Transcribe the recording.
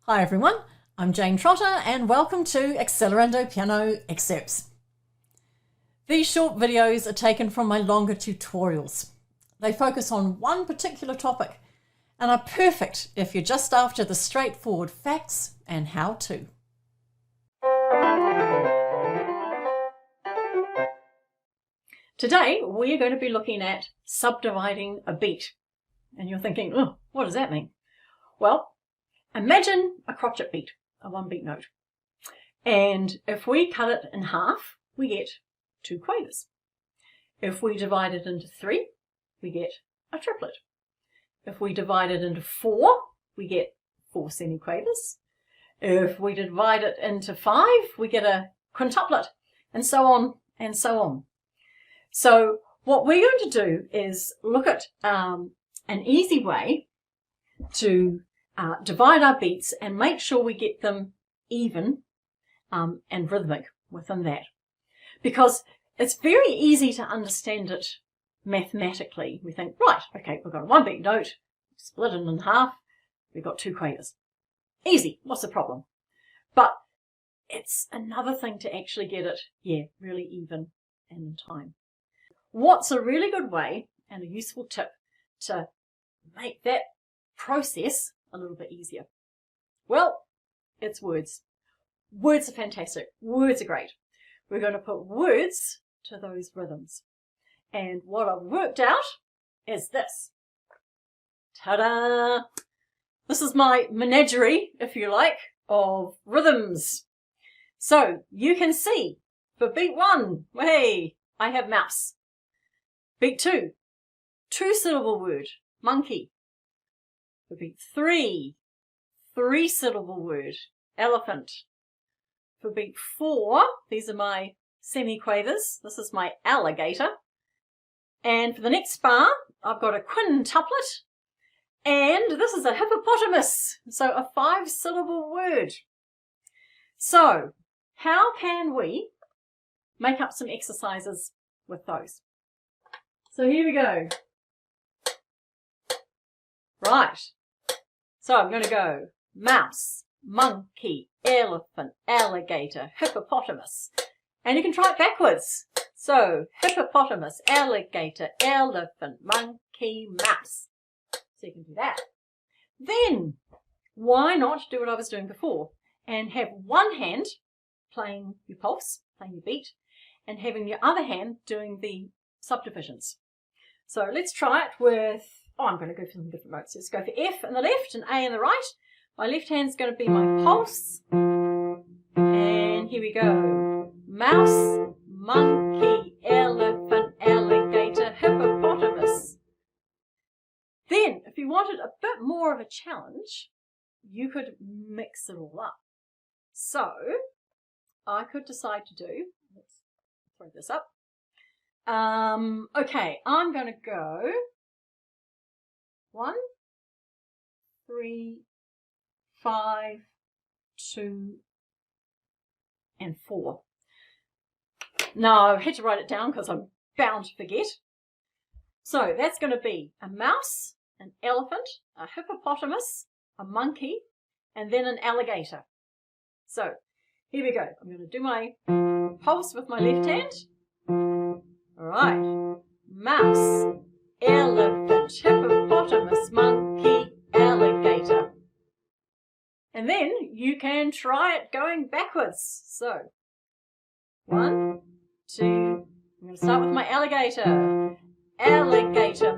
Hi everyone, I'm Jane Trotter and welcome to Accelerando Piano Excerpts. These short videos are taken from my longer tutorials. They focus on one particular topic and are perfect if you're just after the straightforward facts and how-to. Today we are going to be looking at subdividing a beat. And you're thinking, oh, what does that mean? Well, imagine a crotchet beat, a one beat note. And if we cut it in half, we get 2 quavers. If we divide it into 3, we get a triplet. If we divide it into 4, we get 4 semiquavers. If we divide it into 5, we get a quintuplet, and so on and so on. So what we're going to do is look at an easy way to divide our beats and make sure we get them even and rhythmic within that. Because it's very easy to understand it mathematically. We think, right, okay, we've got a one beat note, split it in half, we've got 2 quavers. Easy, what's the problem? But it's another thing to actually get it, really even and in time. What's a really good way and a useful tip to make that process a little bit easier? Well, it's words. Words are fantastic. Words are great. We're going to put words to those rhythms. And what I've worked out is this. Ta-da! This is my menagerie, if you like, of rhythms. So you can see for beat 1, hey, I have mouse. Beat 2, 2-syllable word, monkey. For beat 3, 3-syllable word, elephant. For beat 4, these are my semiquavers. This is my alligator. And for the next bar, I've got a quintuplet. And this is a hippopotamus. So a 5-syllable word. So how can we make up some exercises with those? So here we go. Right. So I'm going to go mouse, monkey, elephant, alligator, hippopotamus. And you can try it backwards. So hippopotamus, alligator, elephant, monkey, mouse. So you can do that. Then why not do what I was doing before and have one hand playing your pulse, playing your beat, and having your other hand doing the subdivisions. So let's try it with, I'm going to go for some different notes. Let's go for F in the left and A in the right. My left hand's going to be my pulse. And here we go. Mouse, monkey, elephant, alligator, hippopotamus. Then, if you wanted a bit more of a challenge, you could mix it all up. So, I could decide to do, let's throw this up. Okay, I'm going to go 1, 3, 5, 2, and 4. Now, I've had to write it down because I'm bound to forget. So that's going to be a mouse, an elephant, a hippopotamus, a monkey, and then an alligator. So here we go. I'm going to do my pulse with my left hand. All right. Mouse, elephant, hippopotamus, monkey, alligator. And then you can try it going backwards. So 1, 2, I'm going to start with my alligator. Alligator,